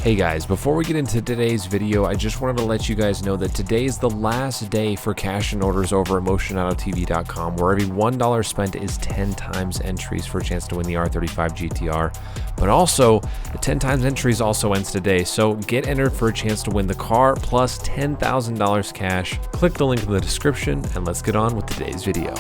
Hey guys, before we get into today's video, I just wanted to let you guys know that today is the last day for cash and orders over at MotionAutoTv.com, where every $1 spent is 10 times entries for a chance to win the R35 GTR. But also, the 10 times entries also ends today, so get entered for a chance to win the car plus $10,000 cash. Click the link in the description, and let's get on with today's video.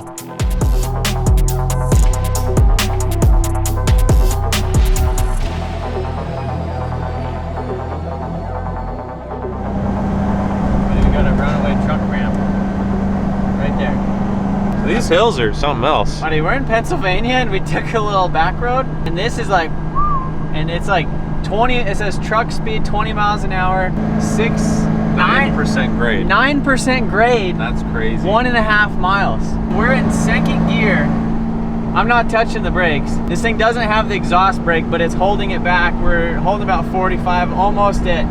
These hills are something else. Buddy, we're in Pennsylvania and we took a little back road, and this is like, and it's like 20, it says truck speed 20 miles an hour, 9% grade. 9% grade. That's crazy. 1.5 miles. We're in second gear. I'm not touching the brakes. This thing doesn't have the exhaust brake, but it's holding it back. We're holding about 45, almost at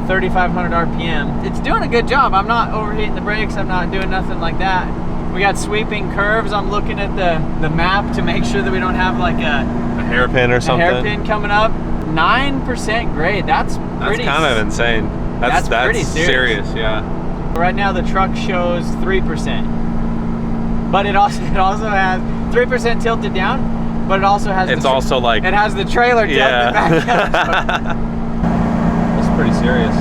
3,500 RPM. It's doing a good job. I'm not overheating the brakes. I'm not doing nothing like that. We got sweeping curves. I'm looking at the map to make sure that we don't have like a hairpin or something. A hairpin coming up. 9% grade. That's pretty. That's kind of insane. That's pretty serious. Yeah. Right now the truck shows 3%, but it also has 3% tilted down. But it also has. It's also like it has the trailer tilted back up. It's pretty serious.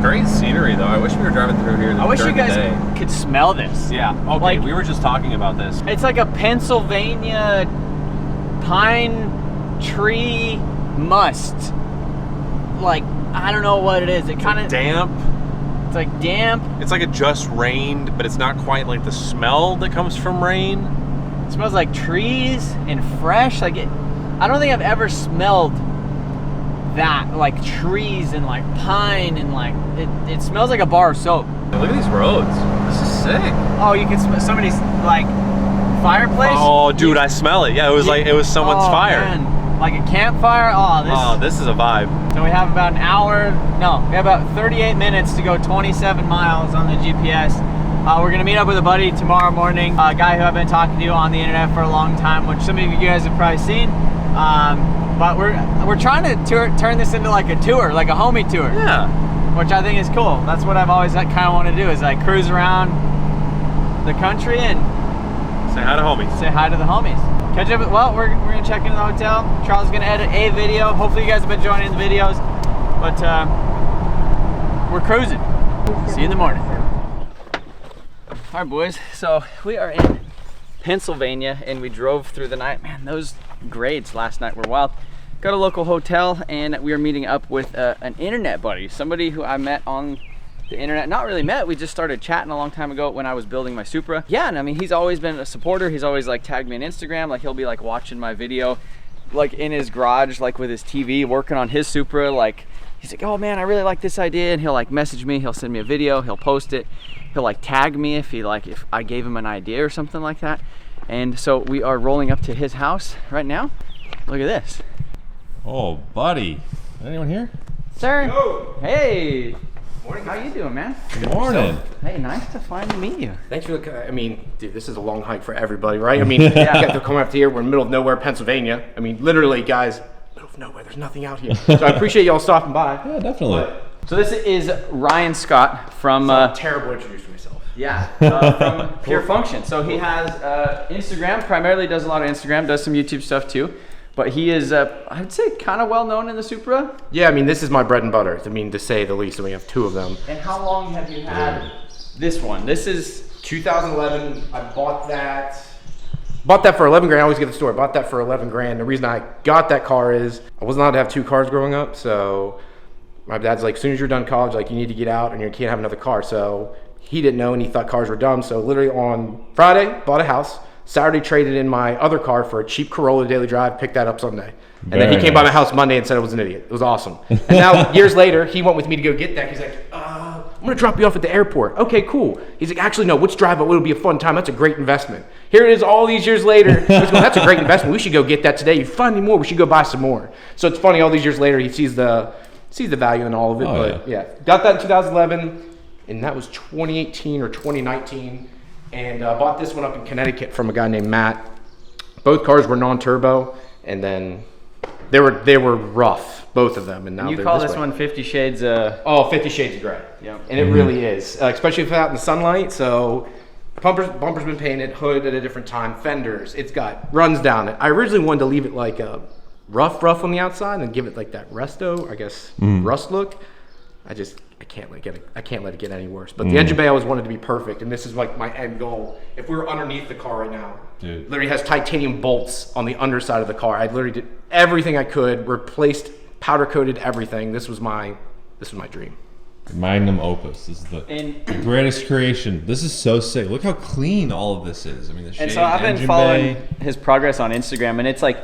Great scenery though. I wish we were driving through here. I wish you guys could smell this. Yeah. Okay. Like, we were just talking about this. It's like a Pennsylvania pine tree must. Like, I don't know what it is. It kind of damp. It's like damp. It's like it just rained, but it's not quite like the smell that comes from rain. It smells like trees and fresh. Like it. I don't think I've ever smelled that, like trees and like pine, and like it smells like a bar of soap. Look at these roads. This is sick. Oh, you can smell somebody's like fireplace. Oh, dude, I smell it. Yeah, it was like it was someone's fire. Man. Like a campfire. This is a vibe. So we have about an hour. No, we have about 38 minutes to go 27 miles on the GPS. We're gonna meet up with a buddy tomorrow morning, a guy who I've been talking to on the internet for a long time, which some of you guys have probably seen. But we're trying to turn this into like a tour, like a homie tour. Yeah. Which I think is cool. That's what I've always kind of want to do, is like cruise around the country and say hi to homies. Say hi to the homies. Catch up. Well, we're gonna check into the hotel. Charles is gonna edit a video. Hopefully you guys have been enjoying the videos. But we're cruising. See you in the morning. All right, boys. So we are in Pennsylvania and we drove through the night. Man, those grades last night were wild. Got a local hotel and we are meeting up with an internet buddy, somebody who I met on the internet. Not really met, we just started chatting a long time ago when I was building my Supra. Yeah, and I mean, he's always been a supporter. He's always like tagged me on Instagram. Like he'll be like watching my video, like in his garage, like with his TV, working on his Supra. Like he's like, oh man, I really like this idea. And he'll like message me, he'll send me a video, he'll post it. He'll like tag me if I gave him an idea or something like that. And so we are rolling up to his house right now. Look at this. Oh, buddy. Anyone here? Sir. Yo. Hey. Morning. How you doing, man? Good morning. Hey, nice to finally meet you. Thanks for the, I mean, dude, this is a long hike for everybody, right? I mean, you got to come up here. We're in the middle of nowhere, Pennsylvania. I mean, literally, guys, middle of nowhere. There's nothing out here. So I appreciate y'all stopping by. Yeah, definitely. So this is Ryan Scott from... terrible introducing myself. Yeah, from Pure Function. So he has Instagram, primarily does a lot of Instagram, does some YouTube stuff too. But he is, I'd say, kind of well known in the Supra. Yeah, I mean, this is my bread and butter, I mean, to say the least, and we have two of them. And how long have you had this one? This is... 2011, I bought that for 11 grand. I always get the story. Bought that for 11 grand. The reason I got that car is I wasn't allowed to have two cars growing up. So my dad's like, as soon as you're done college, like you need to get out and you can't have another car. So he didn't know and he thought cars were dumb. So literally on Friday, bought a house. Saturday traded in my other car for a cheap Corolla daily drive, picked that up Sunday. And then he came by my house Monday and said I was an idiot. It was awesome. And now years later, he went with me to go get that. He's like, I'm gonna drop you off at the airport. Okay, cool. He's like, actually, no, let's drive it. It'll be a fun time. That's a great investment. Here it is all these years later. He's going, that's a great investment. We should go get that today. You find any more, we should go buy some more. So it's funny, all these years later, he sees the value in all of it. Oh, but yeah, got that in 2011, and that was 2018 or 2019. And bought this one up in Connecticut from a guy named Matt. Both cars were non-turbo, and then They were rough, both of them, and now You they're call this this way. one 50 Shades. 50 Shades of Gray. Yep. And it really is, especially if it's out in the sunlight. So bumper's been painted, hood at a different time, fenders. It's got runs down it. I originally wanted to leave it like a rough on the outside and give it like that resto, I guess, rust look. I can't let it get any worse. But the engine bay I always wanted to be perfect, and this is like my end goal. If we were underneath the car right now, Dude. literally has titanium bolts on the underside of the car. I literally did everything I could, replaced, powder coated everything. This was my dream. Magnum opus. This is the greatest creation. This is so sick. Look how clean all of this is. I mean, the shade, And so I've been engine following bay. his progress on Instagram, and it's like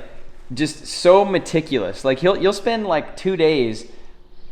just so meticulous. Like you'll spend like 2 days,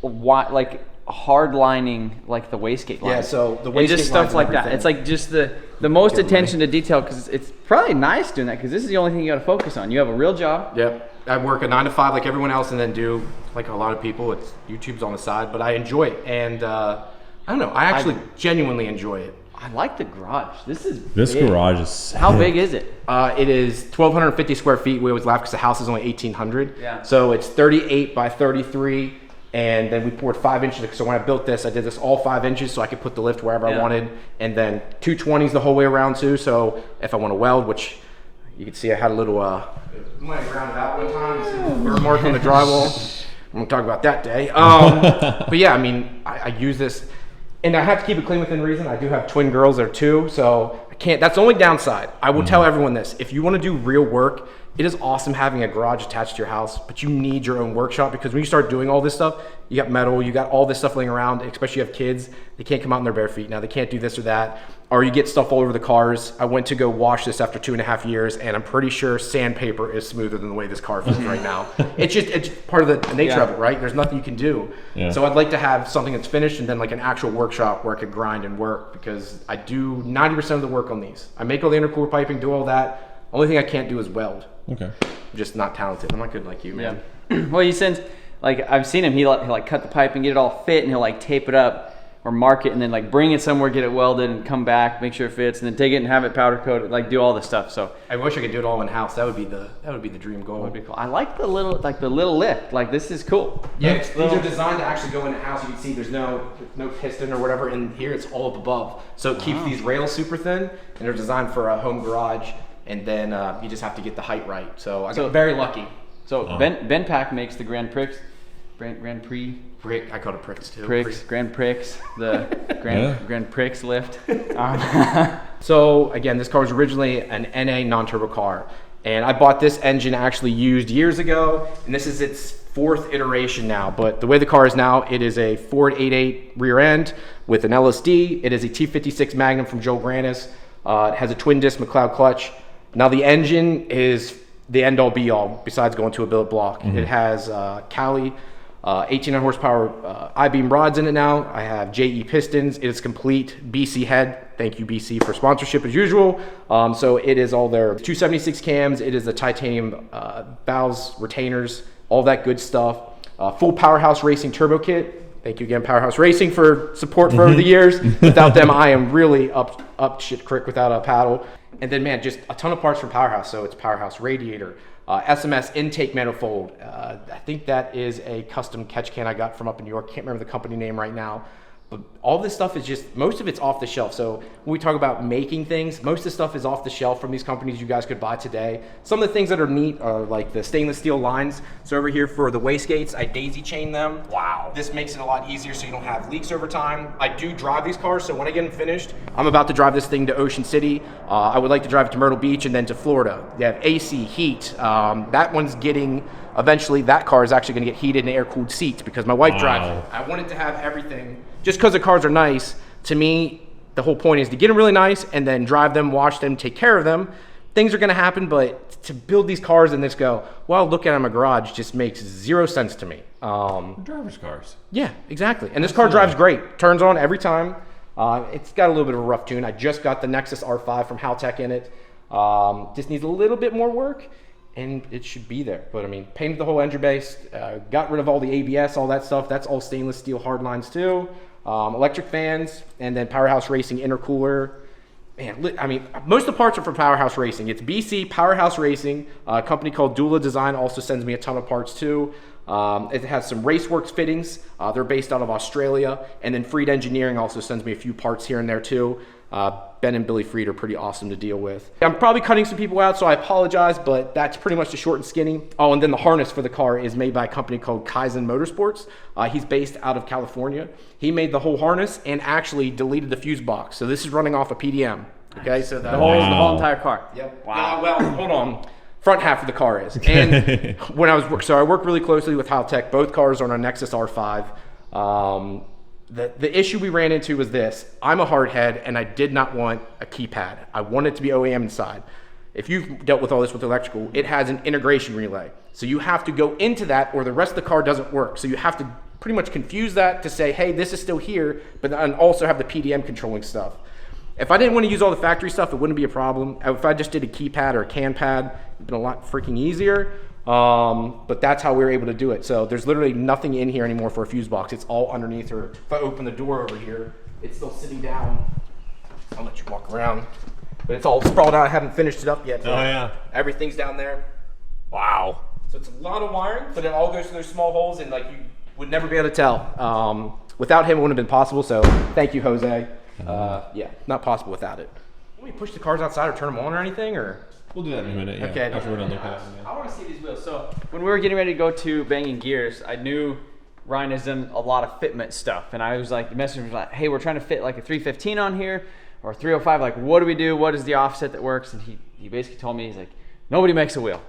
like hard lining like the wastegate lines. Yeah, so the and wastegate just stuff lines and like that. everything. It's like just the most attention to detail, because it's probably nice doing that, because this is the only thing you got to focus on. You have a real job. Yep. I work a 9 to 5 like everyone else, and then do like a lot of people. It's YouTube's on the side, but I enjoy it, and I don't know. I actually genuinely enjoy it. I like the garage. This This big. garage is sick. How big is it? It is 1,250 square feet. We always laugh because the house is only 1,800. Yeah. So it's 38 by 33, and then we poured 5 inches. So when I built this, I did this all 5 inches so I could put the lift wherever I wanted, and then 220s the whole way around too. So if I want to weld, which you can see, I had a little might have grounded out one time. See the burn mark on the drywall. I'm gonna talk about that day. But yeah, I mean, I use this. And I have to keep it clean within reason. I do have twin girls there too, so I can't. That's the only downside. I will tell everyone this: if you want to do real work, it is awesome having a garage attached to your house, but you need your own workshop, because when you start doing all this stuff, you got metal, you got all this stuff laying around. Especially if you have kids, they can't come out in their bare feet. Now they can't do this or that, or you get stuff all over the cars. I went to go wash this after 2.5 years, and I'm pretty sure sandpaper is smoother than the way this car feels right now. It's part of the nature of it, right? There's nothing you can do. Yeah. So I'd like to have something that's finished, and then like an actual workshop where I could grind and work, because I do 90% of the work on these. I make all the intercooler piping, do all that. Only thing I can't do is weld. Okay. I'm just not talented. I'm not good like you, man. Yeah. Well, he sends, like, I've seen him. He'll like cut the pipe and get it all fit, and he'll like tape it up or mark it, and then like bring it somewhere, get it welded, and come back, make sure it fits, and then take it and have it powder coated, like do all this stuff. So I wish I could do it all in house. That would be the dream goal. would be cool. I like the little lift. Like, this is cool. Yeah, these are designed to actually go in the house. You can see there's no piston or whatever in here. It's all up above, so it keeps these rails super thin, and they're designed for a home garage. And then you just have to get the height right. So I got very lucky. So Ben Pack makes the Grand Prix. I call it Pricks too. Grand Prix, the Grand Prix lift. So again, this car was originally an NA non-turbo car, and I bought this engine actually used years ago, and this is its 4th iteration now. But the way the car is now, it is a Ford 8.8 rear end with an LSD. It is a T56 Magnum from Joe Granis. It has a twin disc McLeod clutch. Now the engine is the end all be all besides going to a billet block. It has Cali 1800 horsepower I-beam rods in it now. I have JE pistons. It is complete BC head. Thank you, BC, for sponsorship as usual. So it is all there. 276 cams. It is the titanium valves, retainers, all that good stuff. Full Powerhouse Racing turbo kit. Thank you again, Powerhouse Racing, for support for over the years. Without them, I am really up shit creek without a paddle. And then, man, just a ton of parts from Powerhouse. So it's Powerhouse radiator, SMS intake manifold. I think that is a custom catch can I got from up in New York. Can't remember the company name right now. But all this stuff is just, most of it's off the shelf. So when we talk about making things, most of the stuff is off the shelf from these companies you guys could buy today. Some of the things that are neat are like the stainless steel lines. So over here for the wastegates, I daisy chain them. Wow. This makes it a lot easier so you don't have leaks over time. I do drive these cars, so when I get them finished, I'm about to drive this thing to Ocean City. I would like to drive it to Myrtle Beach and then to Florida. They have AC, heat. That one's getting, eventually that car is actually gonna get heated and air-cooled seats because my wife drives it. I wanted to have everything. Just because the cars are nice, to me, the whole point is to get them really nice and then drive them, wash them, take care of them. Things are going to happen, but to build these cars and just go, well, look at them in my garage just makes zero sense to me. Driver's cars. Yeah, exactly. And this car drives great. Turns on every time. It's got a little bit of a rough tune. I just got the Nexus R5 from Haltech in it. Just needs a little bit more work, and it should be there. But I mean, painted the whole engine base, got rid of all the ABS, all that stuff. That's all stainless steel hard lines too. Electric fans, and then Powerhouse Racing intercooler. Man, I mean, most of the parts are for Powerhouse Racing. It's BC Powerhouse Racing. A company called Dula Design also sends me a ton of parts too. It has some Raceworks fittings. They're based out of Australia. And then Freed Engineering also sends me a few parts here and there too. Ben and Billy Freed are pretty awesome to deal with. I'm probably cutting some people out, so I apologize, but that's pretty much the short and skinny. Oh, and then the harness for the car is made by a company called Kaizen Motorsports. He's based out of California. He made the whole harness and actually deleted the fuse box. So this is running off a PDM. Okay, so the whole entire car. Yep. Wow. Well, hold on. Front half of the car is. And when I work really closely with Haltech. Both cars are on a Nexus R5. The issue we ran into was this. I'm a hardhead, and I did not want a keypad. I want it to be OEM inside. If you've dealt with all this with electrical, it has an integration relay. So you have to go into that, or the rest of the car doesn't work. So you have to pretty much confuse that to say, hey, this is still here, but then also have the PDM controlling stuff. If I didn't want to use all the factory stuff, it wouldn't be a problem. If I just did a keypad or a can pad, it'd been a lot freaking easier. But that's how we were able to do it. So there's literally nothing in here anymore for a fuse box. It's all underneath her. If I open the door over here, it's still sitting down. I'll let you walk around. But it's all sprawled out. I haven't finished it up yet. Oh yeah. Everything's down there. Wow. So it's a lot of wiring, but it all goes through those small holes, and like you would never be able to tell. Without him, it wouldn't have been possible. So thank you, Jose. Yeah, not possible without it. Can we push the cars outside or turn them on or anything, or? We'll do that in a minute. Yeah. Okay. After we're done looking at them. Yeah. I want to see these wheels. So when we were getting ready to go to Banging Gears, I knew Ryan has done a lot of fitment stuff, and I was like, the message was like, hey, we're trying to fit like a 315 on here or 305. Like, what do we do? What is the offset that works? And he basically told me, he's like, nobody makes a wheel.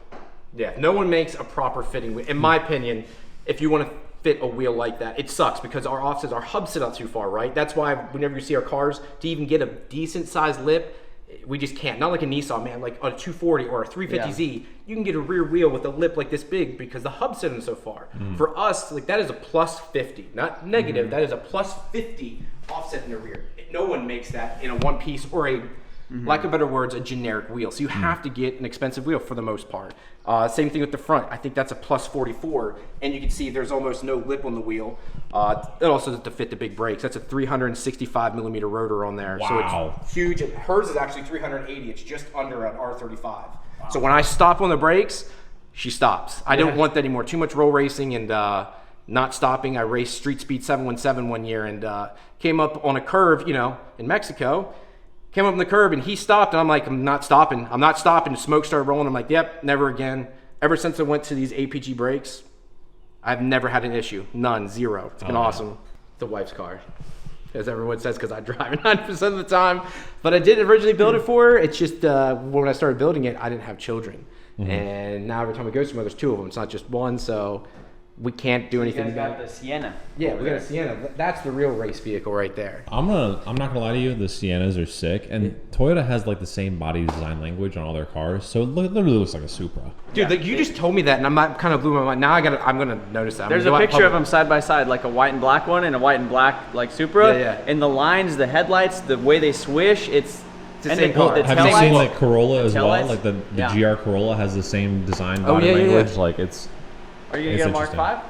Yeah, no one makes a proper fitting wheel. In my opinion, if you want to fit a wheel like that, it sucks because our offsets, our hubs sit out too far, right? That's why whenever you see our cars, to even get a decent sized lip, we just can't. Not like a Nissan, man, like a 240 or a 350Z, you can get a rear wheel with a lip like this big because the hub's sitting so far. For us, like that is a plus 50, not negative, that is a plus 50 offset in the rear. No one makes that in a one piece or a, lack of better words, a generic wheel. So you have to get an expensive wheel for the most part. Same thing with the front. I think that's a plus 44, and you can see there's almost no lip on the wheel. It also has to fit the big brakes. That's a 365 millimeter rotor on there. Wow. So it's huge. Hers is actually 380. It's just under an R35. Wow. So when I stop on the brakes, she stops. I don't want that anymore. Too much roll racing and not stopping. I raced Street Speed 717 one year and came up on a curve, in Mexico. Came up on the curb and he stopped and I'm like, I'm not stopping. The smoke started rolling. I'm like, yep, never again. Ever since I went to these APG brakes, I've never had an issue. None, zero. It's been awesome. The wife's car, as everyone says, because I drive it 9% of the time. But I didn't originally build it for her. It's just when I started building it, I didn't have children. And now every time we go somewhere, there's two of them. It's not just one, so we can't do anything. You guys got the Sienna. Yeah, we got a Sienna. That's the real race vehicle right there. I'm not gonna lie to you, the Siennas are sick, and Toyota has like the same body design language on all their cars, so it literally looks like a Supra. Dude, you just told me that, and kind of blew my mind. Now I'm gonna notice that. There's a picture of them side by side, like a white and black one and a white and black like Supra. Yeah. And the lines, the headlights, the way they swish, it's the same car. Have you seen the Corolla as well? taillights? Like the GR Corolla has the same design Oh, body yeah, language. yeah. Like it's. Are you gonna get a Mark V?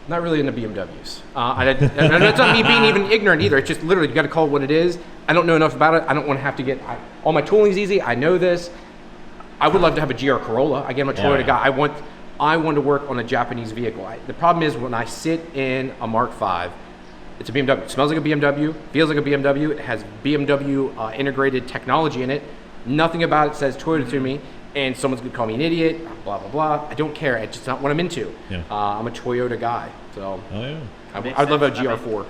Not really into BMWs. And that's not me being even ignorant either. It's just literally, you got to call it what it is. I don't know enough about it. I don't want to have to get, all my tooling's easy. I know this. I would love to have a GR Corolla. Again, I'm a Toyota guy. I want to work on a Japanese vehicle. The problem is when I sit in a Mark V, it's a BMW. It smells like a BMW, feels like a BMW. It has BMW integrated technology in it. Nothing about it says Toyota to me. And someone's gonna call me an idiot, blah, blah, blah. I don't care, it's just not what I'm into. Yeah. I'm a Toyota guy, so. Oh yeah. I'd love a GR4.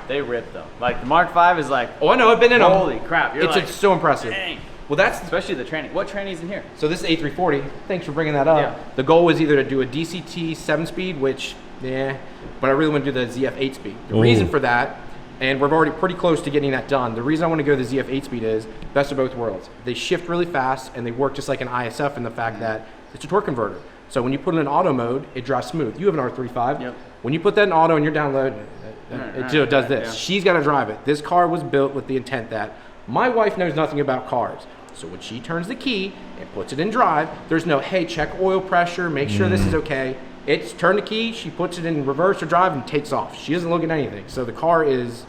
They rip though. Like the Mark V is like, Oh, I know, I've been in them. holy crap. You're It's so impressive. dang. Well, that's, Especially the tranny. What tranny's in here? so this is A340, thanks for bringing that up. Yeah. The goal was either to do a DCT 7-speed, which, but I really want to do the ZF 8-speed. The reason for that, and we're already pretty close to getting that done. The reason I want to go to the ZF 8-speed is best of both worlds. They shift really fast and they work just like an ISF in the fact that it's a torque converter. So when you put it in auto mode, it drives smooth. You have an R35. Yep. When you put that in auto and you're download, it does this. Yeah. She's got to drive it. This car was built with the intent that my wife knows nothing about cars. So when she turns the key and puts it in drive, there's no, hey, check oil pressure, make sure this is okay. It's turn the key, she puts it in reverse or drive and takes off. She doesn't look at anything. So the car is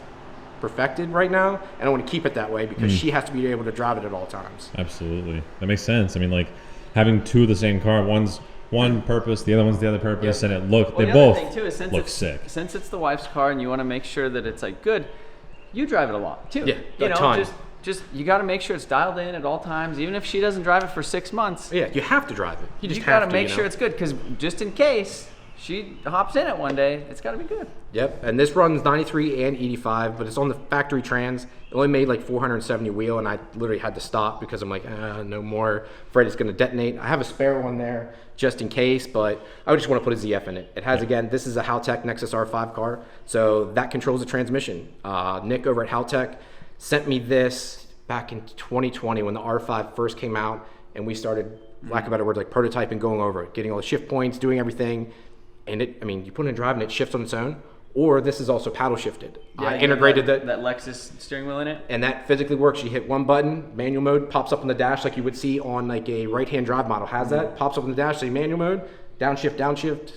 perfected right now, and I want to keep it that way because she has to be able to drive it at all times. Absolutely, that makes sense. I mean, like having two of the same car, one's one purpose, the other one's the other purpose, and they both look sick. Since it's the wife's car and you want to make sure that it's like good, you drive it a lot too. Yeah, you a know, ton. just you got to make sure it's dialed in at all times, even if she doesn't drive it for 6 months. Yeah, you have to drive it. You got to make sure it's good, because just in case she hops in it one day, it's got to be good. Yep, and this runs 93 and 85, but it's on the factory trans. It only made like 470 wheel, and I literally had to stop because I'm like, no more. Afraid it's going to detonate. I have a spare one there just in case, but I just want to put a ZF in it. It has, again, this is a Haltech Nexus R5 car, so that controls the transmission. Nick over at Haltech sent me this back in 2020 when the R5 first came out, and we started, lack of a better word, like prototyping, going over it, getting all the shift points, doing everything. And it, I mean, you put it in drive and it shifts on its own, or this is also paddle shifted. Yeah, I integrated that Lexus steering wheel in it. and that physically works. You hit one button, manual mode pops up on the dash like you would see on like a right-hand drive model has that, pops up on the dash, say manual mode, downshift,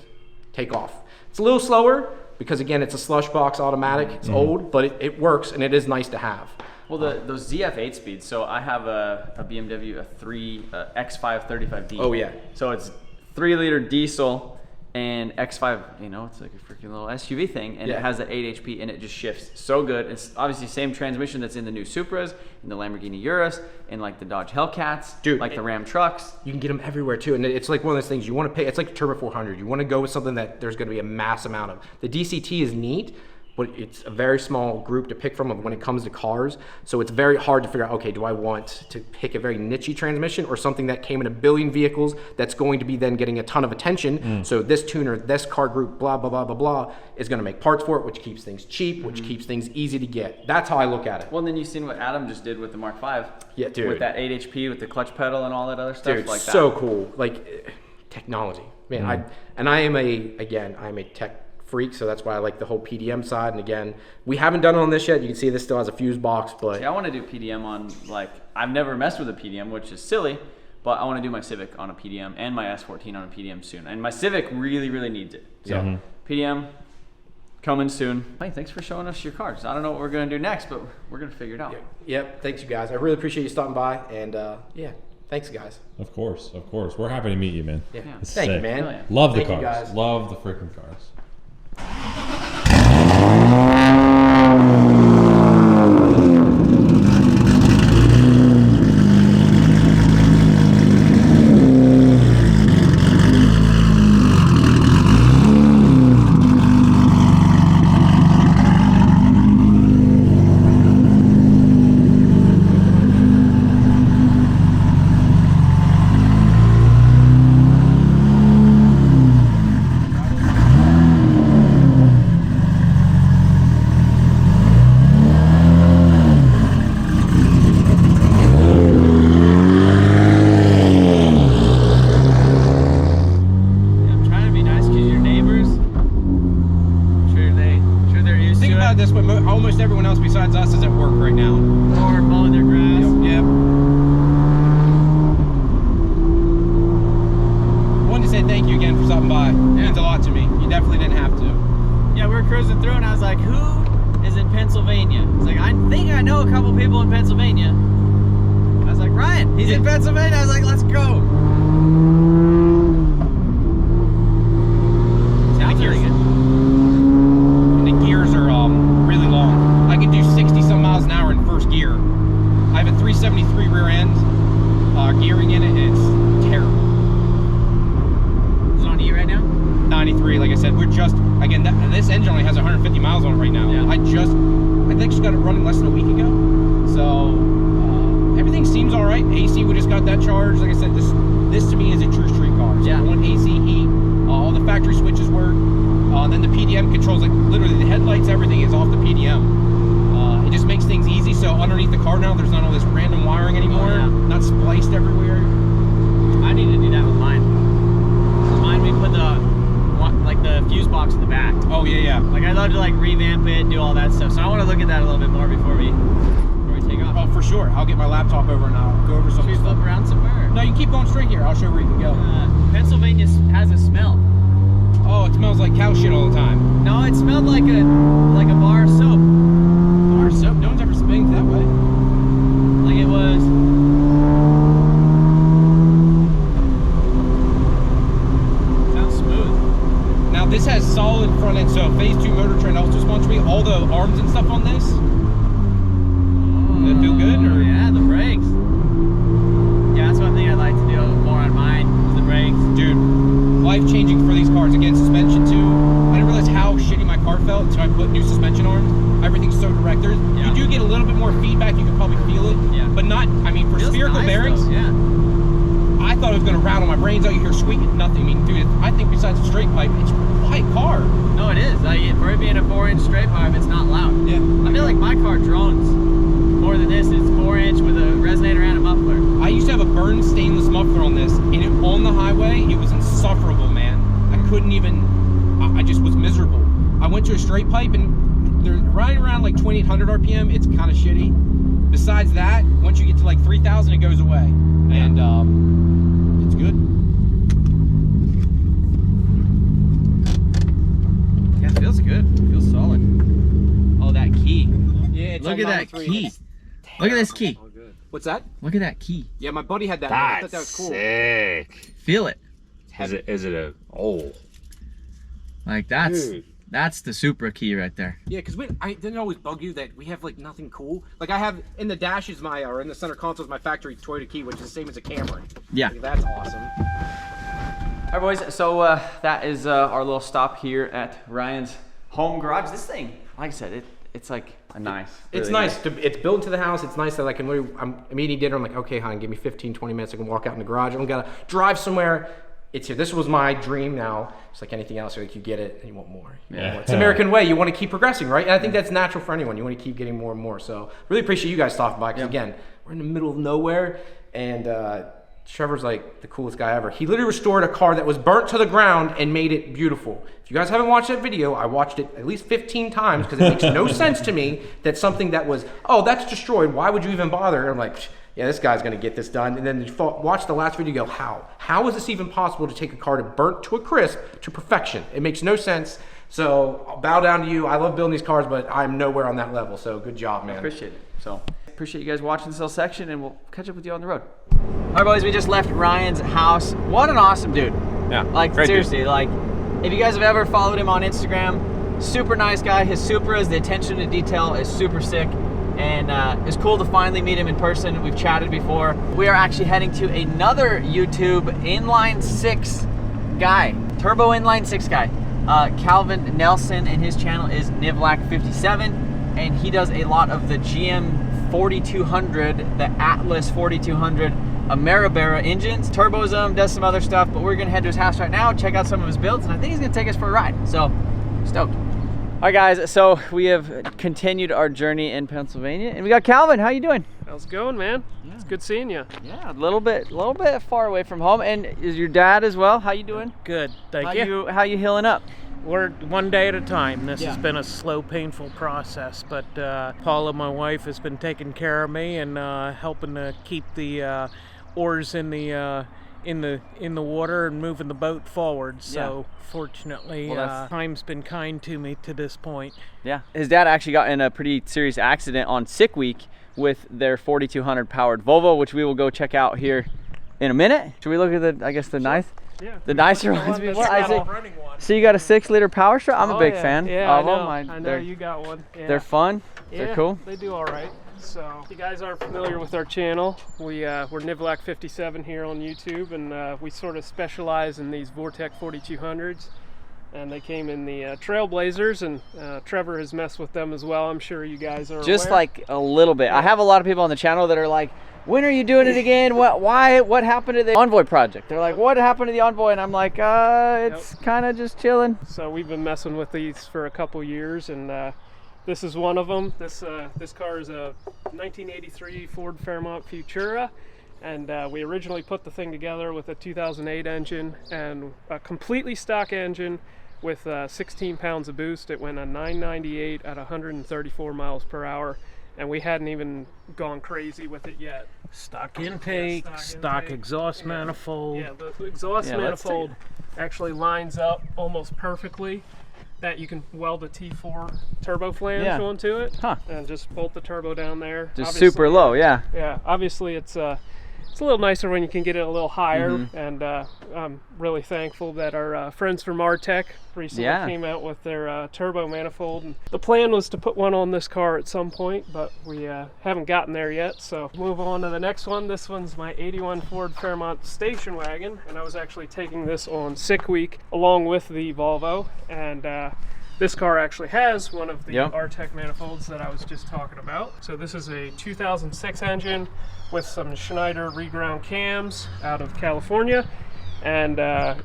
take off. It's a little slower because again, it's a slush box automatic, it's old, but it works and it is nice to have. Well, those ZF 8-speeds, so I have a BMW, X5 35D. Oh yeah. So it's 3-liter diesel, and X5, you know, it's like a freaking little SUV thing, and it has that 8 HP, and it just shifts so good. It's obviously the same transmission that's in the new Supras, in the Lamborghini Urus, and like the Dodge Hellcats, dude, like the Ram trucks. You can get them everywhere too, and it's like one of those things you want to pay. It's like Turbo 400. You want to go with something that there's going to be a mass amount of. The DCT is neat, but it's a very small group to pick from when it comes to cars. So it's very hard to figure out, okay, do I want to pick a very niche transmission or something that came in a billion vehicles that's going to be then getting a ton of attention. So this tuner, this car group, blah, blah, blah, blah, blah, is going to make parts for it, which keeps things cheap, which keeps things easy to get. That's how I look at it. Well, and then you've seen what Adam just did with the Mark V. Yeah, dude. With that 8 HP, with the clutch pedal and all that other stuff. Dude, like that. so cool. Like, technology. Man, I am a tech freak, so that's why I like the whole PDM side. And again, we haven't done it on this yet. You can see this still has a fuse box, but see, I want to do PDM on, like, I've never messed with a PDM, which is silly, but I want to do my Civic on a PDM and my S14 on a PDM soon. And my Civic really, really needs it. So PDM coming soon. Hey, thanks for showing us your cars. I don't know what we're going to do next, but we're going to figure it out. Yep, thanks you guys. I really appreciate you stopping by, and yeah, thanks guys. Of course. We're happy to meet you, man. Yeah, It's thank you, sick. man. Yeah. Love the Thank you, cars. guys. Love the freaking cars. This, but almost everyone else besides us is at work right now. Or mowing their grass. Yep. Wanted to say thank you again for stopping by. It means a lot to me. You definitely didn't have to. Yeah, we were cruising through and I was like, who is in Pennsylvania? It's like, I think I know a couple people in Pennsylvania. I was like, Ryan, he's in Pennsylvania. I was like, let's go. Sounds really good. Gears are really long. I can do 60 some miles an hour in first gear. I have a 373 rear end gearing in it, and it's terrible. Is it on E right now? 93, like I said, we're just, again, this engine only has 150 miles on it right now. Yeah. I think just got it running less than a week ago. So everything seems all right. AC, we just got that charged. Like I said, this to me is a true street car. So Yeah. I want AC, heat, all the factory switches work. Then the PDM controls, like literally the headlights, everything is off the PDM. It just makes things easy. So underneath the car now, there's not all this random wiring anymore, not spliced everywhere. I need to do that with mine. Mine, we put the fuse box in the back. Oh yeah. Like, I'd love to like revamp it, do all that stuff. So I want to look at that a little bit more before we take off. Oh, for sure. I'll get my laptop over and I'll go over some Should we stuff. flip around somewhere? No, you can keep going straight here. I'll show you where you can go. Pennsylvania has a smell. Oh, it smells like cow shit all the time. No, it smelled like a bar of soap. Bar This has solid front end, so phase 2 motor trend also sponsor me. All the arms and stuff on this. Does it feel good? Or? Yeah, the brakes. Yeah, that's one thing I'd like to do more on mine, is the brakes. Dude, life-changing for these cars. Again, suspension too. I didn't realize how shitty my car felt until I put new suspension arms. Everything's so direct. You do get a little bit more feedback. You can probably feel it. Yeah. But not, I mean, for spherical bearings, though, yeah. I thought it was going to rattle my brains out. You hear squeaking, nothing. I mean, dude, I think besides the straight pipe, it's a quiet car. No, it is. Like, for it being a 4-inch straight pipe, it's not loud. Yeah. I feel like my car drones more than this. It's 4-inch with a resonator and a muffler. I used to have a burned stainless muffler on this, and on the highway, it was insufferable, man. I couldn't even, I just was miserable. I went to a straight pipe, and they're right around like 2800 RPM. It's kind of shitty. Besides that, once you get to like 3000, it goes away. And it's good. Yeah, it feels good. It feels solid. Oh, that key. Yeah, it's Look at that key. Look at this key. What's that? Look at that key. Yeah, my buddy had that. I thought that was cool. Sick. Feel it. Is it a Like that's Dude. That's the Supra key right there. Yeah, because I didn't always bug you that we have like nothing cool. Like I have in the dash is my, or in the center console is my factory Toyota key, which is the same as a Camry. Yeah. Like, that's awesome. All right, boys. So that is our little stop here at Ryan's home garage. This thing, like I said, it's like a nice. It's really nice. It's built into the house. It's nice that I can literally, I'm eating dinner. I'm like, okay, hon, give me 15, 20 minutes. I can walk out in the garage. I don't gotta drive somewhere. It's here. This was my dream now. It's like anything else, like you get it and you want more. It's the American way. You want to keep progressing, right? And I think that's natural for anyone. You want to keep getting more and more. So really appreciate you guys stopping by, because again, we're in the middle of nowhere, and Trevor's like the coolest guy ever. He literally restored a car that was burnt to the ground and made it beautiful. If you guys haven't watched that video, I watched it at least 15 times because it makes no sense to me that something that was, oh, that's destroyed. Why would you even bother? And I'm like, yeah, this guy's gonna get this done. And then you watch the last video, go, how? How is this even possible to take a car to burnt to a crisp to perfection? It makes no sense. So I'll bow down to you. I love building these cars, but I'm nowhere on that level. So good job, man. I appreciate it. So appreciate you guys watching this little section, and we'll catch up with you on the road. All right, boys, we just left Ryan's house. What an awesome dude. Yeah, like seriously, like if you guys have ever followed him on Instagram, super nice guy. His Supras, the attention to detail is super sick. And it's cool to finally meet him in person. We've chatted before. We are actually heading to another YouTube inline 6 guy, turbo inline 6 guy. Calvin Nelson, and his channel is Nivlac57, and he does a lot of the GM 4200, the Atlas 4200 Ameribera engines, turbos them, does some other stuff, but we're gonna head to his house right now, check out some of his builds, and I think he's gonna take us for a ride. So, stoked. All right, guys, so we have continued our journey in Pennsylvania, and we got Calvin. How you doing? How's it going, man? Yeah. It's good seeing you. Yeah, a little bit far away from home. And is your dad as well? How you doing? Good, thank you. How you healing up? We're one day at a time. This has been a slow, painful process, but Paula, my wife, has been taking care of me and helping to keep the oars in the water and moving the boat forward. So fortunately, time's been kind to me to this point. Yeah, his dad actually got in a pretty serious accident on sick week with their 4200 powered Volvo, which we will go check out here in a minute. Should we look at the nice? Yeah, the nicer ones before. So you got a 6-liter power stroke? I'm a big fan of them. I know you got one. Yeah. They're fun. Yeah, they're cool. They do all right. So if you guys aren't familiar with our channel, we're Nivlac57 here on YouTube, and we sort of specialize in these Vortec 4200s, and they came in the Trailblazers, and Trevor has messed with them as well. I'm sure you guys are just aware. Like a little bit. I have a lot of people on the channel that are like, when are you doing it again? What happened to the Envoy project? They're like, what happened to the Envoy? And I'm like, it's kind of just chilling. So we've been messing with these for a couple years, and this is one of them. This car is a 1983 Ford Fairmont Futura, and we originally put the thing together with a 2008 engine and a completely stock engine with 16 pounds of boost. It went a 998 at 134 miles per hour, and we hadn't even gone crazy with it yet. Stock intake, stock exhaust manifold. Yeah, the exhaust manifold actually lines up almost perfectly. That you can weld a T4 turbo flange onto it, and just bolt the turbo down there. Just obviously, super low, Yeah, obviously it's it's a little nicer when you can get it a little higher. And I'm really thankful that our friends from Martech recently came out with their turbo manifold. And the plan was to put one on this car at some point, but we haven't gotten there yet. So move on to the next one. This one's my 81 Ford Fairmont station wagon, and I was actually taking this on sick week along with the Volvo. And this car actually has one of the Artec manifolds that I was just talking about. So this is a 2006 engine with some Schneider reground cams out of California. And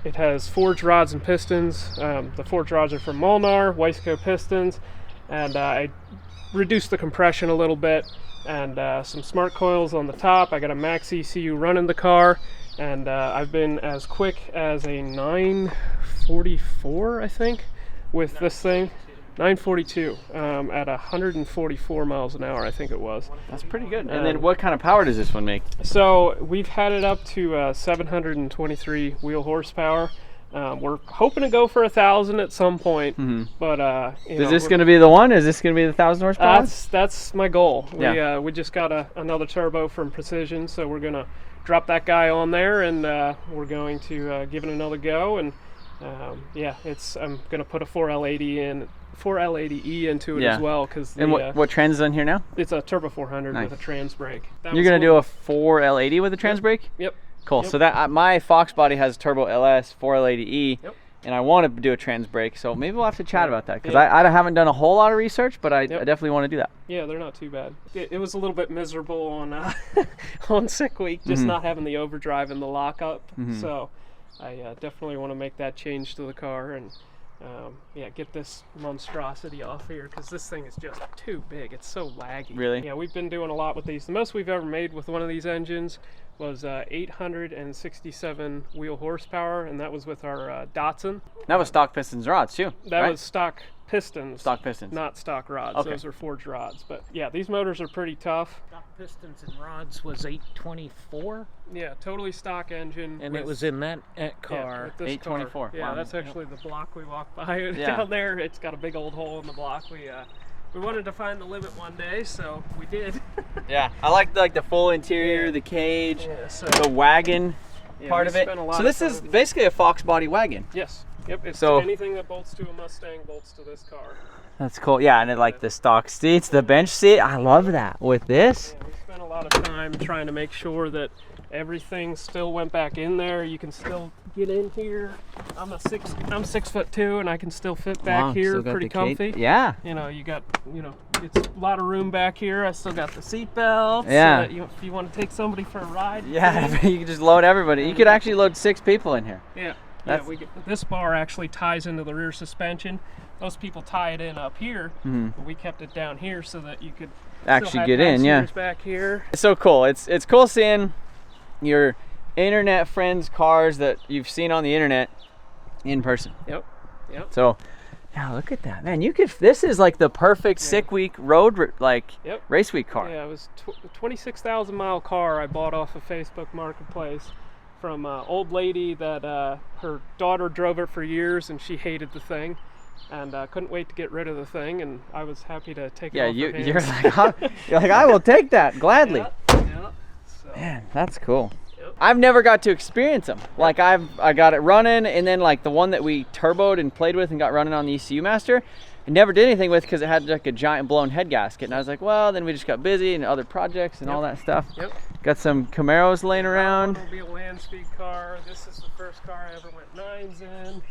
it has forged rods and pistons. The forged rods are from Molnar, Weisco pistons. And I reduced the compression a little bit, and some smart coils on the top. I got a max ECU running the car, and I've been as quick as a 944, I think, with this thing. 942 at 144 miles an hour, I think it was. That's pretty good. And then what kind of power does this one make? So we've had it up to 723 wheel horsepower. We're hoping to go for 1,000 at some point, but is this going to be the one? Is this going to be the 1,000 horsepower? That's my goal. We just got another turbo from Precision, so we're going to drop that guy on there, and we're going to give it another go. And I'm going to put a 4L80E into it as well, because what trans is on here now? It's a turbo 400 with a trans brake. You're going to do a 4L80 with a trans brake? Yep. Cool. So that my Fox body has turbo LS 4L80E, and I want to do a trans brake. So maybe we'll have to chat about that, because I haven't done a whole lot of research, but I definitely want to do that. Yeah, they're not too bad. It was a little bit miserable on on sick week, just not having the overdrive and the lockup. So I definitely want to make that change to the car and get this monstrosity off here, because this thing is just too big. It's so laggy. Really? Yeah, we've been doing a lot with these. The most we've ever made with one of these engines was 867 wheel horsepower, and that was with our Datsun. That was stock pistons rods too. That was stock pistons. Stock pistons. Not stock rods. Okay. Those are forged rods. But yeah, these motors are pretty tough. Stock pistons and rods was 824. Yeah, totally stock engine. And it was in that car. Yeah, with this 824. Car. Yeah, wow. That's actually the block we walked by down there. It's got a big old hole in the block. We wanted to find the limit one day, so we did. Yeah, I like the full interior, the cage, the wagon part of it. So this is basically a Fox body wagon. Yes. Yep. It's so anything that bolts to a Mustang bolts to this car. That's cool. Yeah, and it the stock seats, the bench seat. I love that with this. Yeah, we spent a lot of time trying to make sure that everything still went back in there. You can still get in here. I'm 6'2", and I can still fit back here pretty comfy. Yeah. You got it's a lot of room back here. I still got the seat belts. Yeah. So that if you want to take somebody for a ride. Yeah, you can just load everybody. You could actually load 6 people in here. Yeah. This bar actually ties into the rear suspension. Most people tie it in up here, but we kept it down here so that you could actually get in. Yeah. Back here. It's so cool. It's cool seeing your internet friends' cars that you've seen on the internet in person. Yep. So, yeah, look at that, man. This is like the perfect sick week road race week car. Yeah, it was a 26,000 mile car I bought off of Facebook Marketplace from an old lady that her daughter drove it for years, and she hated the thing and couldn't wait to get rid of the thing, and I was happy to take it off her hands. You're like, I will take that gladly. Yeah. So. Man, that's cool. I've never got to experience them. Like I got it running, and then like the one that we turboed and played with and got running on the ECU Master, I never did anything with because it had like a giant blown head gasket, and I was like, well, then we just got busy and other projects and all that stuff. Got some Camaros laying around. It'll be a land speed car. This is the first car I ever went 9s in.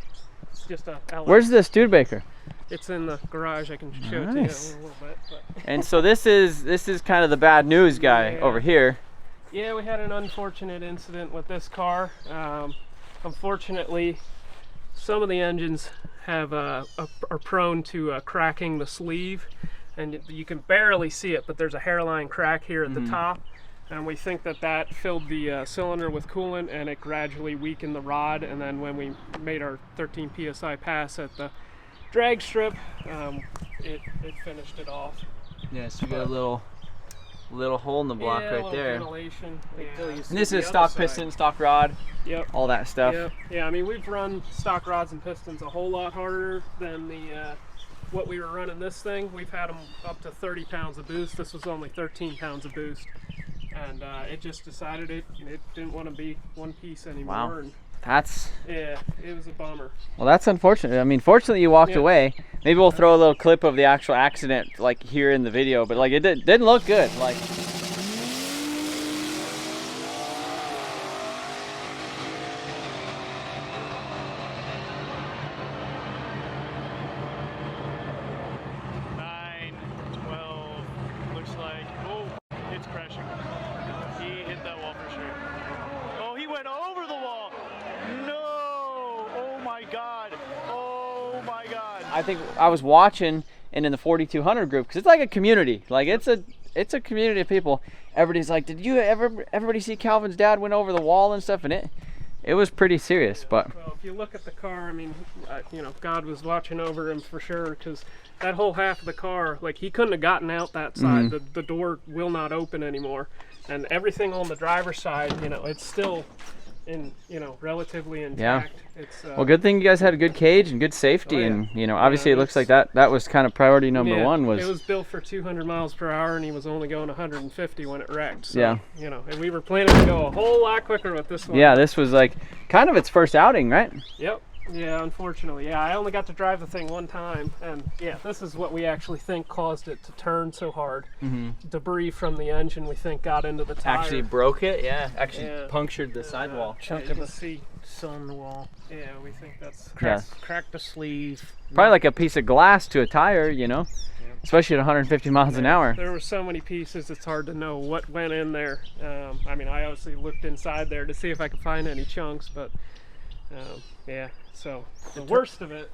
It's just a LS. Where's the Studebaker? It's in the garage. I can show it to you in a little bit. But. And so this is kind of the bad news guy over here. Yeah, we had an unfortunate incident with this car. Unfortunately, some of the engines are prone to cracking the sleeve, and you can barely see it, but there's a hairline crack here at the top, and we think that filled the cylinder with coolant, and it gradually weakened the rod, and then when we made our 13 psi pass at the drag strip, it finished it off. Yeah, so you got a little hole in the block right there. Ventilation. And this is stock piston, stock rod, all that stuff. Yeah, I mean, we've run stock rods and pistons a whole lot harder than what we were running this thing. We've had them up to 30 pounds of boost. This was only 13 pounds of boost. and it just decided it didn't want to be one piece anymore. Wow. And That's yeah, it was a bummer. well, that's unfortunate. I mean, fortunately you walked away. Maybe we'll throw a little clip of the actual accident like here in the video, but like it didn't look good. Like Looks like, oh, it's crashing. He hit that wall for sure. Oh, he went over the wall. No! Oh my God! Oh my God! I think I was watching and in the 4200 group, because it's like a community. Like it's a community of people. Everybody's like, did you everybody see Calvin's dad went over the wall and stuff? And it was pretty serious. But well, if you look at the car, I mean, you know, God was watching over him for sure, because that whole half of the car, like he couldn't have gotten out that side. The door will not open anymore, and everything on the driver's side, you know, it's still in, you know, relatively intact. It's well, good thing you guys had a good cage and good safety, and you know, obviously it looks like that was kind of priority number one. It was built for 200 miles per hour, and he was only going 150 when it wrecked. So, yeah, you know, and we were planning to go a whole lot quicker with this one. Yeah, this was like kind of its first outing, right? Yep. Yeah, unfortunately. Yeah, I only got to drive the thing one time, and yeah, this is what we actually think caused it to turn so hard. Debris from the engine, we think, got into the tire. Actually broke it, yeah. Actually punctured the sidewall. Chunk of the seat on the wall. Yeah, we think that's Cracked the sleeve. Probably like a piece of glass to a tire, you know, especially at 150 miles an hour. There were so many pieces, it's hard to know what went in there. I mean, I obviously looked inside there to see if I could find any chunks, but yeah. So the worst of it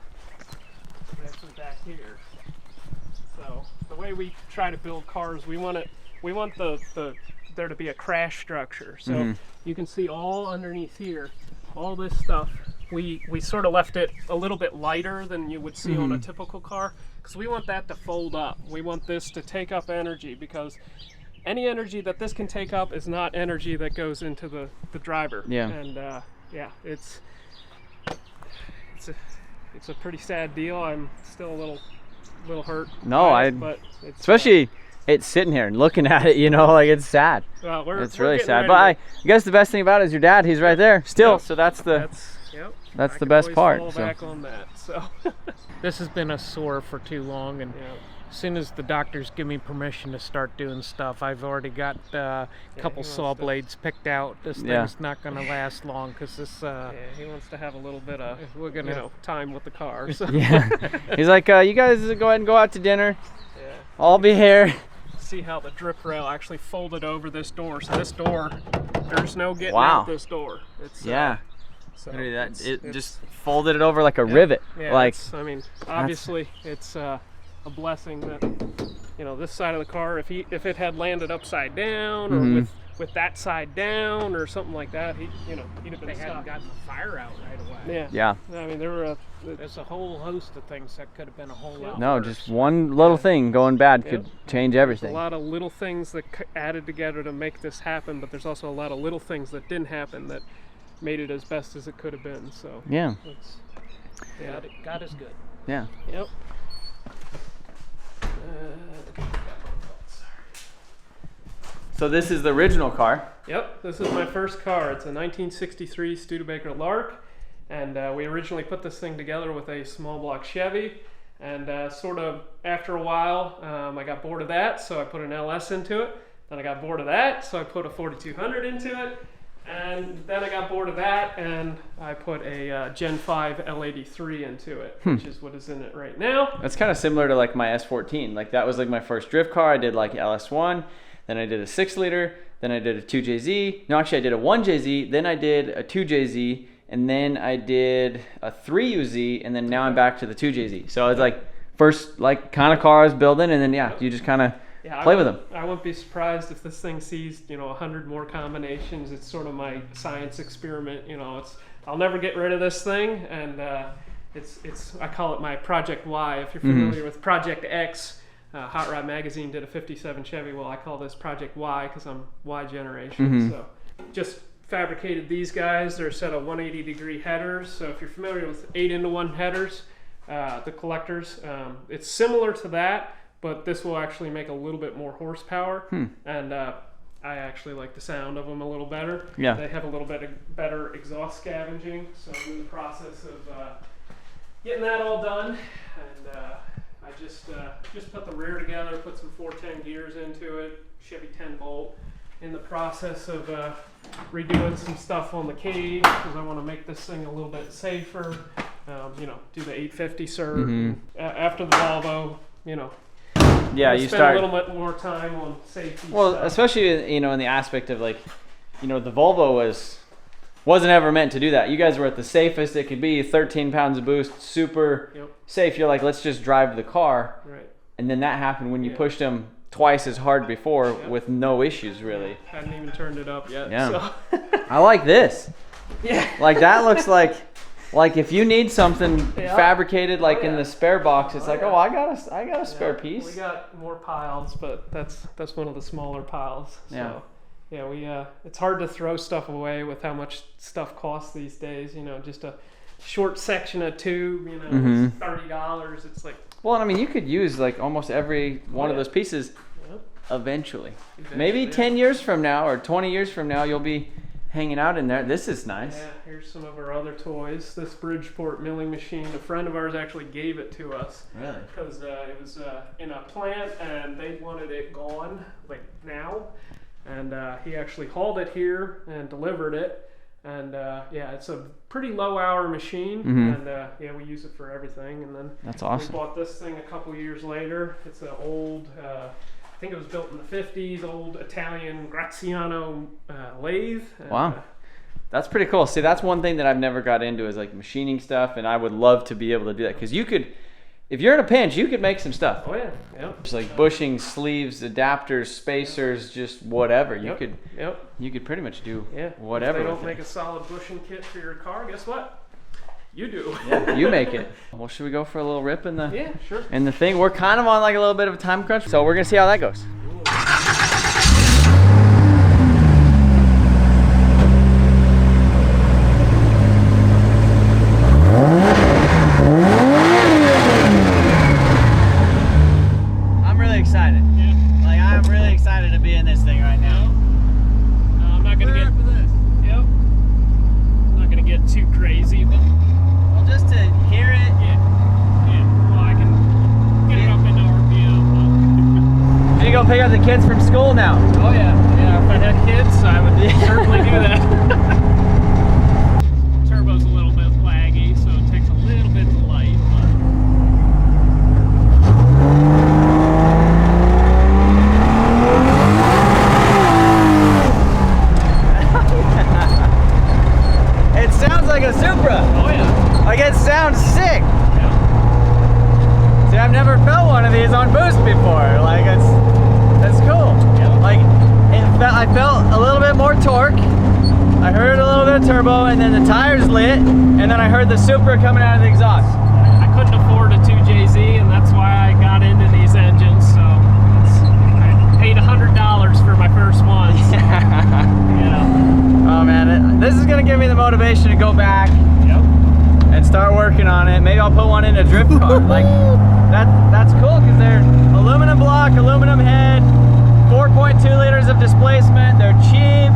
is actually back here. So the way we try to build cars, we want there to be a crash structure. So you can see all underneath here, all this stuff. We sort of left it a little bit lighter than you would see on a typical car, because we want that to fold up. We want this to take up energy, because any energy that this can take up is not energy that goes into the driver. Yeah. And yeah, it's a pretty sad deal. I'm still a little hurt. No, but it's, especially it's sitting here and looking at it, you know, like it's sad. Well, it's really sad. But I guess the best thing about it is your dad. He's right there still. Yep. So that's the best part. Fall back on that. So this has been a sore for too long, and as soon as the doctors give me permission to start doing stuff, I've already got a couple saw blades picked out. This thing's not going to last long, because this he wants to have a little bit of time with the car. So. He's like, you guys go ahead and go out to dinner. I'll be here. See how the drip rail actually folded over this door. So this door, there's no getting out this door. It's so it just folded it over like a rivet. Yeah, like I mean, obviously it's a blessing that, you know, this side of the car, if it had landed upside down or with that side down or something like that, he'd have been stuck. Hadn't gotten the fire out right away. Yeah. I mean, there's a whole host of things that could have been a whole lot worse. Just one little thing going bad could change everything. There's a lot of little things that added together to make this happen, but there's also a lot of little things that didn't happen that made it as best as it could have been. So God is good. Yeah. Yep. So this is the original car. Yep, this is my first car. It's a 1963 Studebaker Lark, and we originally put this thing together with a small block Chevy, and sort of after a while I got bored of that, so I put an LS into it. Then I got bored of that, so I put a 4200 into it, and then I got bored of that, and I put a Gen 5 L83 into it, which is what is in it right now. That's kind of similar to like my S14. Like that was like my first drift car. I did like LS1, then I did a 6-liter, then I did a 2JZ. No, actually I did a 1JZ, then I did a 2JZ, and then I did a 3UZ, and then now I'm back to the 2JZ. So it's like first like kind of car I was building, and then you just kind of play with them. I wouldn't be surprised if this thing sees 100 more combinations. It's sort of my science experiment. I'll never get rid of this thing, and it's I call it my Project Y. If you're familiar with Project X, Hot Rod Magazine did a 57 Chevy. Well, I call this Project Y because I'm Y generation. So just fabricated these guys. They're a set of 180-degree headers. So if you're familiar with 8-into-1 headers, the collectors, it's similar to that, but this will actually make a little bit more horsepower. And I actually like the sound of them a little better. Yeah. They have a little bit better exhaust scavenging, so I'm in the process of getting that all done. And I just put the rear together, put some 410 gears into it, Chevy 10 bolt. In the process of redoing some stuff on the cage because I want to make this thing a little bit safer. You know, do the 850 cert. After the Volvo, you know. Yeah, you start a little bit more time on safety. Well, stuff. especially in the aspect of like, the Volvo wasn't ever meant to do that. You guys were at the safest it could be, 13 pounds of boost, super safe. You're like, let's just drive the car. Right. And then that happened when you pushed them twice as hard before with no issues really. Hadn't even turned it up yet. Yeah. So. I like this. Yeah. Like that looks like if you need something fabricated like in the spare box, it's like, oh, I got a spare piece. We got more piles, but that's one of the smaller piles. So yeah, it's hard to throw stuff away with how much stuff costs these days. You know, just a short section of tube, you know, it's $30. It's like, well, I mean, you could use like almost every one of those pieces eventually. Maybe 10 years from now or 20 years from now, you'll be hanging out in there. This is nice. Yeah, here's some of our other toys. This Bridgeport milling machine, a friend of ours actually gave it to us. Really? Because it was in a plant and they wanted it gone, like now. And he actually hauled it here and delivered it. And yeah, it's a pretty low hour machine, and yeah, we use it for everything. And then that's awesome. We bought this thing a couple years later. It's an old, I think it was built in the 50s, old Italian Graziano lathe. And, wow, that's pretty cool. See, that's one thing that I've never got into is like machining stuff, and I would love to be able to do that because you could. If you're in a pinch, you could make some stuff. Oh yeah, yeah. Just like bushings, sleeves, adapters, spacers, just whatever. You could. Yep. You could pretty much do whatever. If they don't make a solid bushing kit for your car, guess what? You do. Yeah, you make it. Well, should we go for a little rip in the? Yeah, sure. In the thing, we're kind of on like a little bit of a time crunch, so we're gonna see how that goes. Excited. Yeah. Like I'm really excited to be in this thing right now. I'm not gonna get for this. Yep. I'm not gonna get too crazy, but well, just to hear it. Yeah. Yeah. Well, I can get it up into RPM. But... you go pick up the kids from school now. Oh yeah. Yeah. If I had kids, I would certainly do that. Turbo's a little bit laggy, so it takes a little bit to light, but. It sounds like a Supra. Oh yeah. Like it sounds sick. Yeah. See, I've never felt one of these on boost before. Like that's cool. Yeah. Like I felt a little bit more torque. I heard a little bit of turbo, and then the tires lit, and then I heard the Supra coming out of the exhaust. I couldn't afford a 2JZ, and that's why I got into these engines. So I paid $100 for my first one. Oh man, this is gonna give me the motivation to go back and start working on it. Maybe I'll put one in a drift car. Like that's cool because they're aluminum block, aluminum head, 4.2 liters of displacement. They're cheap.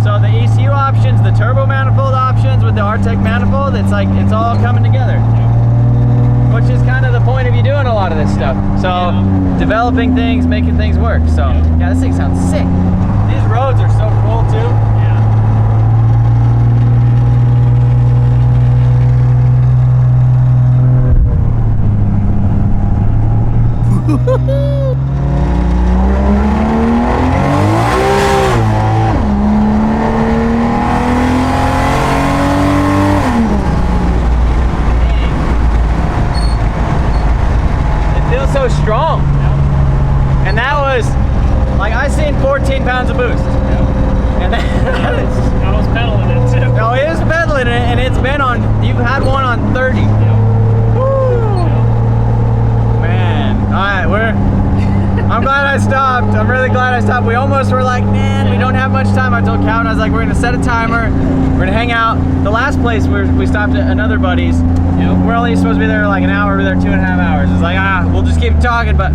So the ECU options, the turbo manifold options with the Artec manifold, it's like it's all coming together. Which is kind of the point of you doing a lot of this stuff. So developing things, making things work. So yeah, this thing sounds sick. These roads are so cool too. It feels so strong. And that was like I seen 14 pounds of boost. And I was pedaling it too. No, it is pedaling it, and it's been on. You've had one on 30. Woo! Man, all right, I'm glad I stopped. I'm really glad I stopped. We almost were like, man, we don't have much time. I told Calvin, I was like, we're gonna set a timer. We're gonna hang out. The last place we stopped at another buddy's. We're only supposed to be there like an hour. We're there 2.5 hours. It's like, we'll just keep talking, but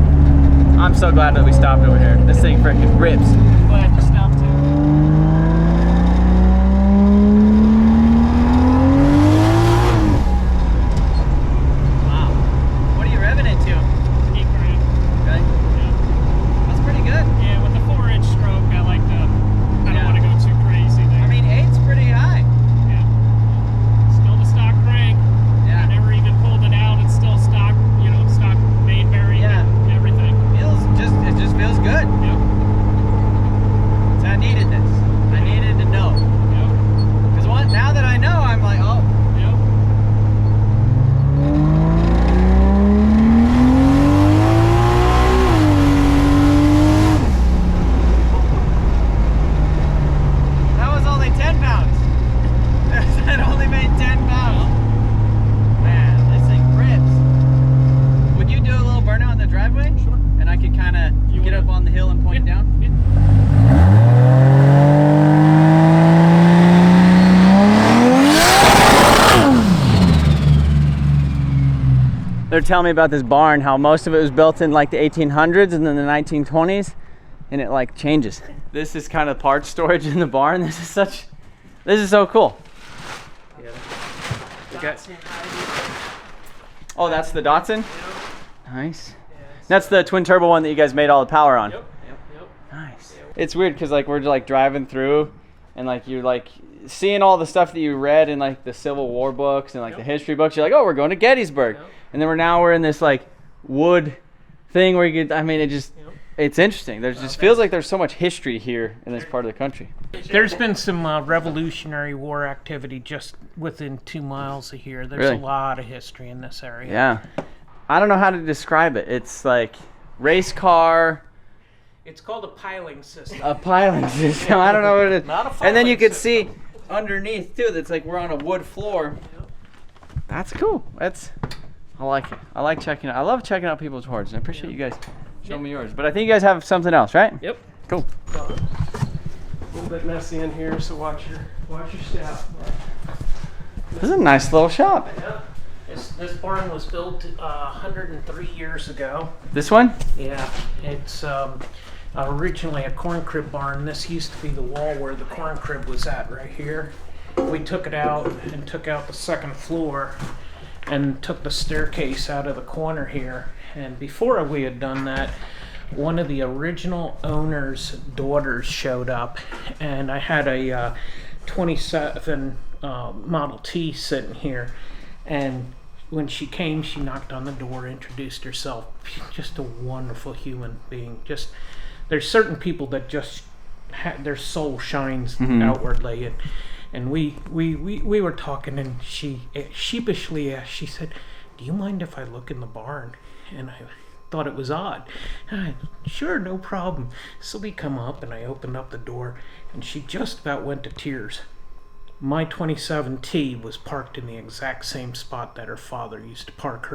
I'm so glad that we stopped over here. This thing freaking rips. Glad you stopped too. They're telling me about this barn, how most of it was built in like the 1800s and then the 1920s, and it like changes. This is kind of parts storage in the barn. This is so cool. Yeah. Okay. Oh, that's the Datsun? Nice. That's the twin turbo one that you guys made all the power on. Yep. Nice. It's weird because like we're like driving through and like you're like seeing all the stuff that you read in like the Civil War books and like the history books. You're like, oh, we're going to Gettysburg. And then we're in this like wood thing where you get, I mean, it's interesting. There's just feels like there's so much history here in this part of the country. There's been some Revolutionary War activity just within 2 miles of here. There's Really? a lot of history in this area. Yeah. I don't know how to describe it. It's like race car. It's called a piling system. A piling system. I don't know what it is. Not a And then you piling can see underneath too, that's like we're on a wood floor. That's cool. I like it. I like checking out. I love checking out people's horses. I appreciate you guys showing me yours. But I think you guys have something else, right? Yep. Cool. A little bit messy in here, so watch your step. This is a nice little shop. Yeah. This barn was built 103 years ago. This one? Yeah. It's originally a corn crib barn. This used to be the wall where the corn crib was at right here. We took it out and took out the second floor and took the staircase out of the corner here. And before we had done that, one of the original owner's daughters showed up, and I had a 27 Model T sitting here, and when she came, she knocked on the door, introduced herself. Just a wonderful human being. There's certain people that just their soul shines outwardly, and we were talking, and she sheepishly asked, she said, "Do you mind if I look in the barn?" And I thought it was odd. Sure, no problem. So we come up, and I opened up the door, and she just about went to tears. My 27T was parked in the exact same spot that her father used to park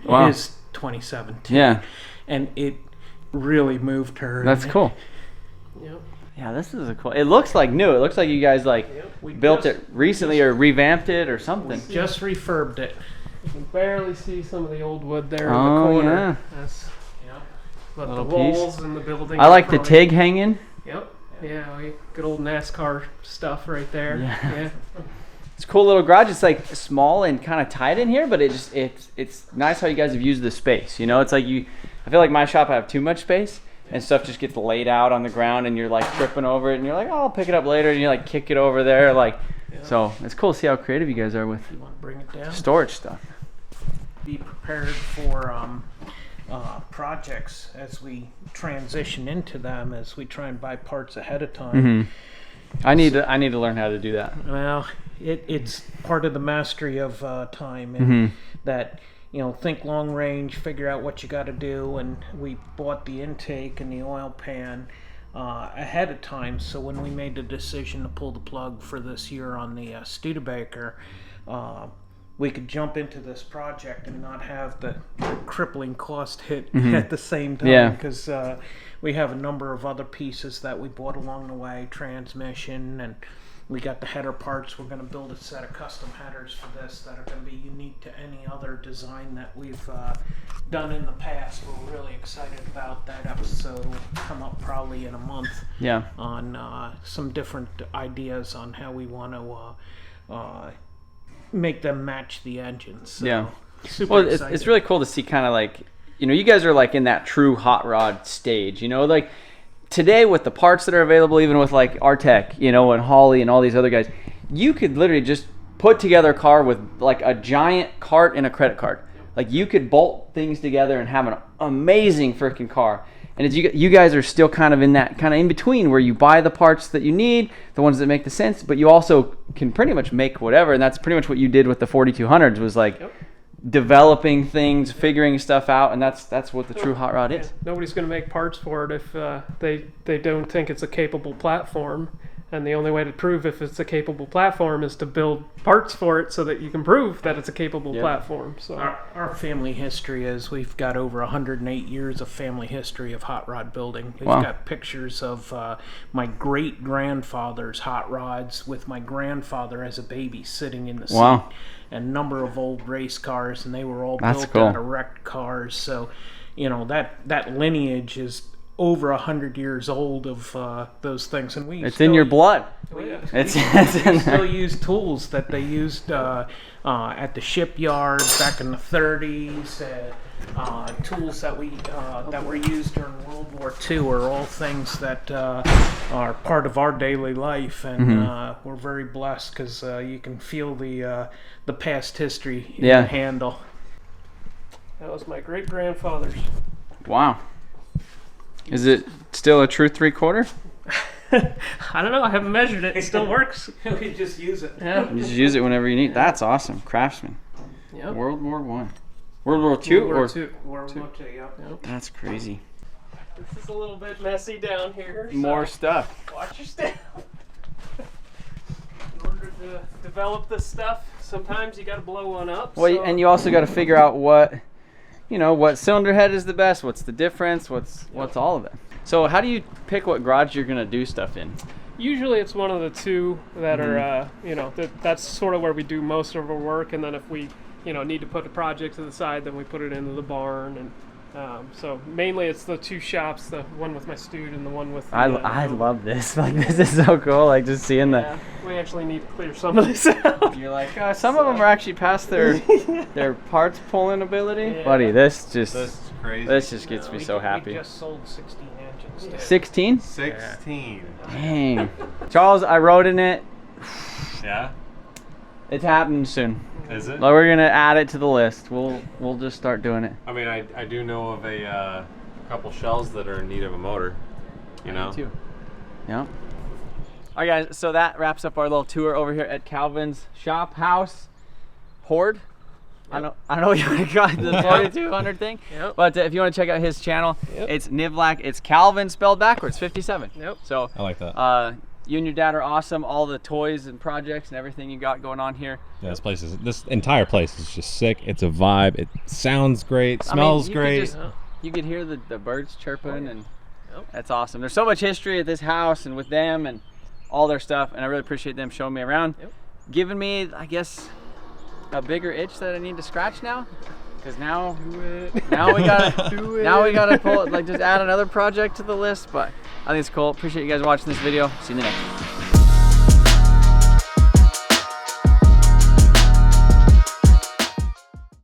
his 27T. Yeah. And it really moved her. That's cool. Yep. Yeah, this is a cool. It looks like new. It looks like you guys like built it recently or revamped it or something. Just refurbed it. You can barely see some of the old wood there in Oh, the corner. yeah. That's but Little the walls and the building. I like the TIG hanging. Yep. Yeah, good old NASCAR stuff right there. Yeah. It's a cool little garage. It's like small and kind of tight in here, but it's nice how you guys have used the space. You know, it's like I feel like my shop I have too much space and stuff just gets laid out on the ground and you're like tripping over it and you're like, oh, I'll pick it up later, and you like kick it over there So it's cool to see how creative you guys are with You want to bring it down? storage stuff. Be prepared for projects as we transition into them, as we try and buy parts ahead of time. I need to learn how to do that. Well, it's part of the mastery of time, and that, you know, think long range, figure out what you got to do. And we bought the intake and the oil pan ahead of time, so when we made the decision to pull the plug for this year on the Studebaker, we could jump into this project and not have the crippling cost hit at the same time, because we have a number of other pieces that we bought along the way, transmission and We got the header parts. We're going to build a set of custom headers for this that are going to be unique to any other design that we've done in the past. We're really excited about that episode. Will come up probably in a month. Yeah. On some different ideas on how we want to make them match the engines. So, Yeah. Super Well, excited. it's really cool to see kind of like, you know, you guys are like in that true hot rod stage, you know, like today with the parts that are available, even with like Artec, you know, and Holly and all these other guys, you could literally just put together a car with like a giant cart and a credit card. Like you could bolt things together and have an amazing freaking car. And it's, you guys are still kind of in that kind of in between where you buy the parts that you need, the ones that make the sense, but you also can pretty much make whatever. And that's pretty much what you did with the 4200s was like developing things, figuring stuff out. And that's what the true hot rod is. Nobody's going to make parts for it if they don't think it's a capable platform. And the only way to prove if it's a capable platform is to build parts for it so that you can prove that it's a capable platform. So Our family history is we've got over 108 years of family history of hot rod building. We've got pictures of my great-grandfather's hot rods with my grandfather as a baby sitting in the seat. And a number of old race cars, and they were all built out of wrecked cars. So, you know, that lineage is over 100 years old of those things, and we It's in your blood. we It's still use tools that they used at the shipyard back in the 30s. Tools that were used during World War II are all things that are part of our daily life, and we're very blessed because you can feel the past history in the handle. that was my great-grandfather's. Wow. Is it still a true 3/4? I don't know. I haven't measured it. It still works. We just use it. Yeah. You just use it whenever you need. That's awesome. Craftsman. Yep. World War I. World War II? World War II. World War II, yep. That's crazy. This is a little bit messy down here. More so stuff. watch your step. In order to develop this stuff, sometimes you got to blow one up. Well, so. and you also got to figure out what cylinder head is the best, what's the difference, what's all of it. So how do you pick what garage you're going to do stuff in? Usually it's one of the two that are, that's sort of where we do most of our work. And then if we, need to put a project to the side, then we put it into the barn. And so mainly it's the two shops, the one with my student and the one with the, I love this. Like, this is so cool. Like, just seeing the... We actually need to clear some of this out. You're like, some of them are actually past their parts pulling ability. Yeah. Buddy, this is crazy. This just gets me so happy. We just sold 16 engines. Today. 16? 16. Dang. Charles, I rode in it. Yeah? It's happening soon. Is it? We're gonna add it to the list. We'll just start doing it. I mean, I do know of a couple shells that are in need of a motor. You know? Me too. Yeah. All right, guys. So that wraps up our little tour over here at Calvin's shop, house, Horde. Yep. I don't know what you want to call it, the 4200 thing. Yep. But if you want to check out his channel, it's Nivlac. It's Calvin spelled backwards, 57. Yep. So I like that. You and your dad are awesome. All the toys and projects and everything you got going on here. Yeah, this entire place is just sick. It's a vibe. It sounds great. Smells great. You could hear the birds chirping, and that's awesome. There's so much history at this house and with them and all their stuff, and I really appreciate them showing me around, giving me, I guess, a bigger itch that I need to scratch now. Because now we gotta pull, like, just add another project to the list. But I think it's cool. Appreciate you guys watching this video. See you in the next one.